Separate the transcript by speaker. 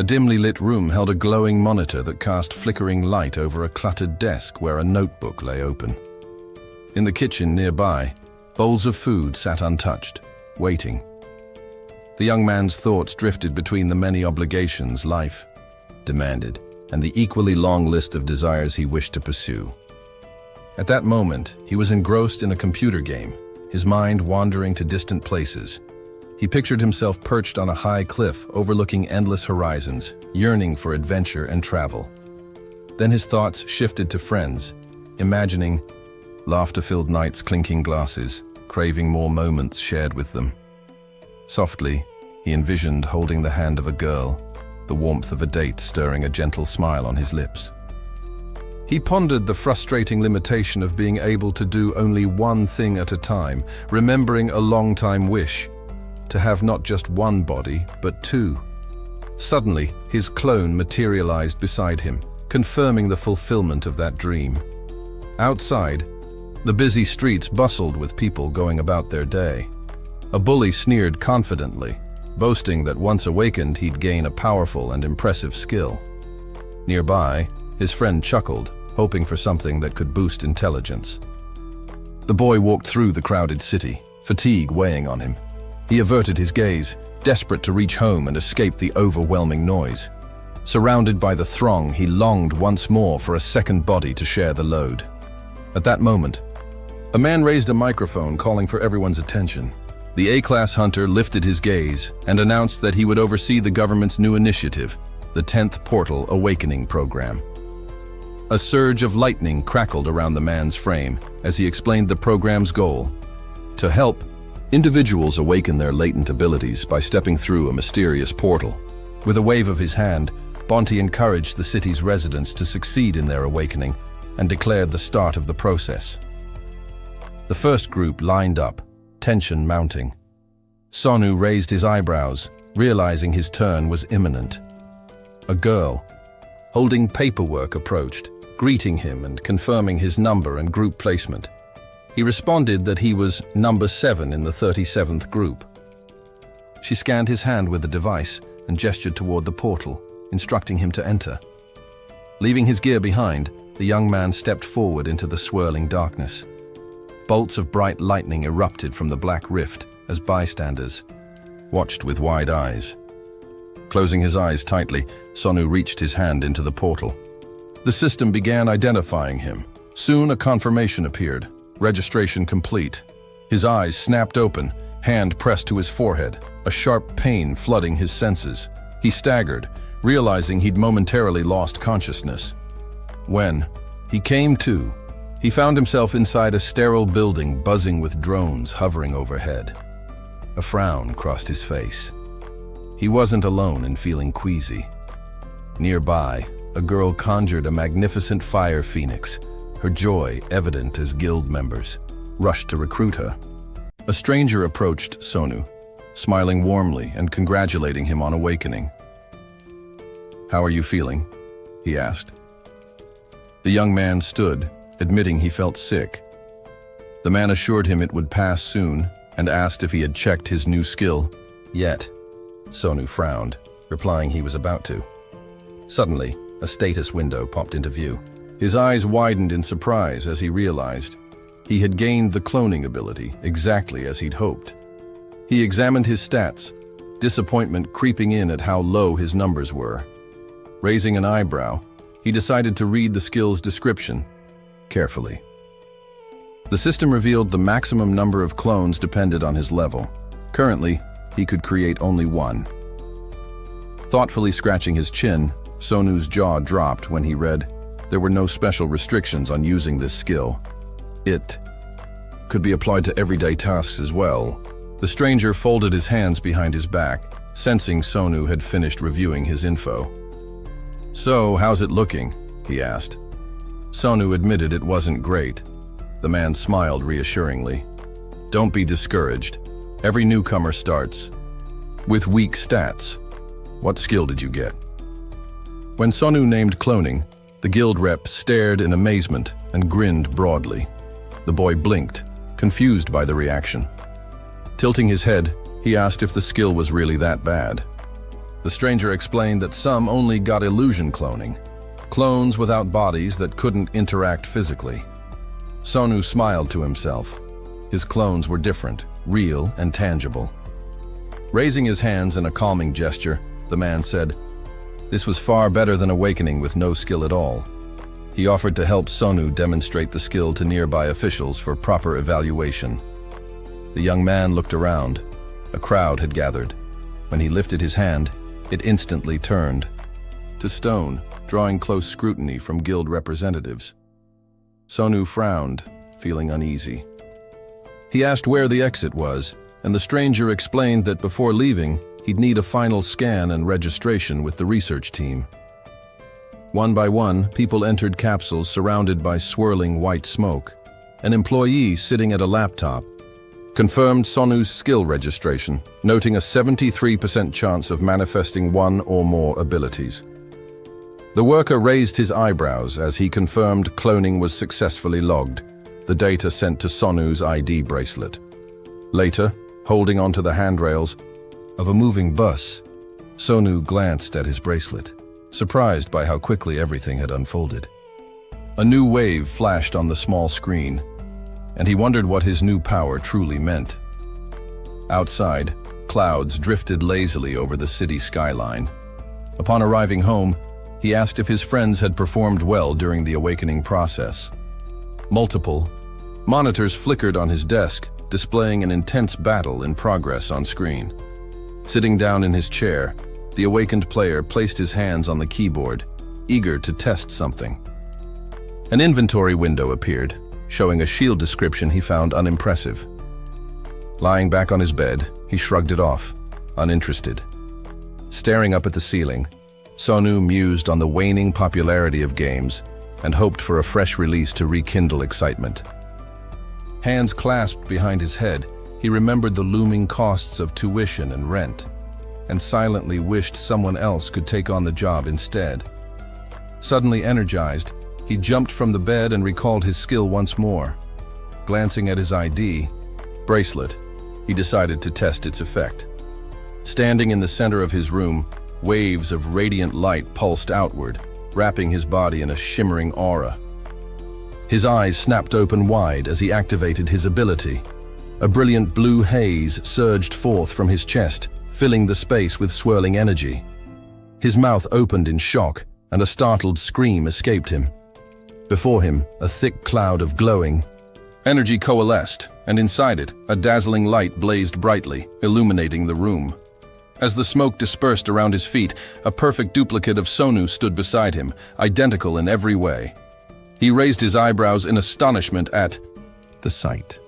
Speaker 1: A dimly lit room held a glowing monitor that cast flickering light over a cluttered desk where a notebook lay open. In the kitchen nearby, bowls of food sat untouched, waiting. The young man's thoughts drifted between the many obligations life demanded and the equally long list of desires he wished to pursue. At that moment, he was engrossed in a computer game, his mind wandering to distant places. He pictured himself perched on a high cliff overlooking endless horizons, yearning for adventure and travel. Then his thoughts shifted to friends, imagining laughter-filled nights, clinking glasses, craving more moments shared with them. Softly, he envisioned holding the hand of a girl, the warmth of a date stirring a gentle smile on his lips. He pondered the frustrating limitation of being able to do only one thing at a time, remembering a long-time wish, to have not just one body, but two. Suddenly, his clone materialized beside him, confirming the fulfillment of that dream. Outside, the busy streets bustled with people going about their day. A bully sneered confidently, boasting that once awakened he'd gain a powerful and impressive skill. Nearby, his friend chuckled, hoping for something that could boost intelligence. The boy walked through the crowded city, fatigue weighing on him. He averted his gaze, desperate to reach home and escape the overwhelming noise. Surrounded by the throng, he longed once more for a second body to share the load. At that moment, a man raised a microphone calling for everyone's attention. The A-class hunter lifted his gaze and announced that he would oversee the government's new initiative, the 10th Portal Awakening Program. A surge of lightning crackled around the man's frame as he explained the program's goal: to help individuals awaken their latent abilities by stepping through a mysterious portal. With a wave of his hand, Bonte encouraged the city's residents to succeed in their awakening and declared the start of the process. The first group lined up, tension mounting. Sonu raised his eyebrows, realizing his turn was imminent. A girl, holding paperwork, approached, greeting him and confirming his number and group placement. He responded that he was number 7 in the 37th group. She scanned his hand with the device and gestured toward the portal, instructing him to enter. Leaving his gear behind, the young man stepped forward into the swirling darkness. Bolts of bright lightning erupted from the black rift as bystanders watched with wide eyes. Closing his eyes tightly, Sonu reached his hand into the portal. The system began identifying him. Soon a confirmation appeared. Registration complete. His eyes snapped open, hand pressed to his forehead, a sharp pain flooding his senses. He staggered, realizing he'd momentarily lost consciousness. When he came to, he found himself inside a sterile building buzzing with drones hovering overhead. A frown crossed his face. He wasn't alone in feeling queasy. Nearby, a girl conjured a magnificent fire phoenix, her joy evident as guild members rushed to recruit her. A stranger approached Sonu, smiling warmly and congratulating him on awakening. "How are you feeling?" he asked. The young man stood, admitting he felt sick. The man assured him it would pass soon and asked if he had checked his new skill yet. Sonu frowned, replying he was about to. Suddenly, a status window popped into view. His eyes widened in surprise as he realized he had gained the cloning ability exactly as he'd hoped. He examined his stats, disappointment creeping in at how low his numbers were. Raising an eyebrow, he decided to read the skill's description carefully. The system revealed the maximum number of clones depended on his level. Currently, he could create only one. Thoughtfully scratching his chin, Sonu's jaw dropped when he read there were no special restrictions on using this skill. It could be applied to everyday tasks as well. The stranger folded his hands behind his back, sensing Sonu had finished reviewing his info. "So, how's it looking?" he asked. Sonu admitted it wasn't great. The man smiled reassuringly. "Don't be discouraged. Every newcomer starts with weak stats. What skill did you get?" When Sonu named cloning, the guild rep stared in amazement and grinned broadly. The boy blinked, confused by the reaction. Tilting his head, he asked if the skill was really that bad. The stranger explained that some only got illusion cloning, clones without bodies that couldn't interact physically. Sonu smiled to himself. His clones were different, real and tangible. Raising his hands in a calming gesture, the man said, "This was far better than awakening with no skill at all." He offered to help Sonu demonstrate the skill to nearby officials for proper evaluation. The young man looked around. A crowd had gathered. When he lifted his hand, it instantly turned to stone, drawing close scrutiny from guild representatives. Sonu frowned, feeling uneasy. He asked where the exit was, and the stranger explained that before leaving, he'd need a final scan and registration with the research team. One by one, people entered capsules surrounded by swirling white smoke. An employee sitting at a laptop confirmed Sonu's skill registration, noting a 73% chance of manifesting one or more abilities. The worker raised his eyebrows as he confirmed cloning was successfully logged, the data sent to Sonu's ID bracelet. Later, holding onto the handrails of a moving bus, Sonu glanced at his bracelet, surprised by how quickly everything had unfolded. A new wave flashed on the small screen, and he wondered what his new power truly meant. Outside, clouds drifted lazily over the city skyline. Upon arriving home, he asked if his friends had performed well during the awakening process. Multiple monitors flickered on his desk, displaying an intense battle in progress on screen. Sitting down in his chair, the awakened player placed his hands on the keyboard, eager to test something. An inventory window appeared, showing a shield description he found unimpressive. Lying back on his bed, he shrugged it off, uninterested. Staring up at the ceiling, Sonu mused on the waning popularity of games and hoped for a fresh release to rekindle excitement. Hands clasped behind his head, he remembered the looming costs of tuition and rent, and silently wished someone else could take on the job instead. Suddenly energized, he jumped from the bed and recalled his skill once more. Glancing at his ID bracelet, he decided to test its effect. Standing in the center of his room, waves of radiant light pulsed outward, wrapping his body in a shimmering aura. His eyes snapped open wide as he activated his ability. A brilliant blue haze surged forth from his chest, filling the space with swirling energy. His mouth opened in shock, and a startled scream escaped him. Before him, a thick cloud of glowing energy coalesced, and inside it, a dazzling light blazed brightly, illuminating the room. As the smoke dispersed around his feet, a perfect duplicate of Sonu stood beside him, identical in every way. He raised his eyebrows in astonishment at the sight.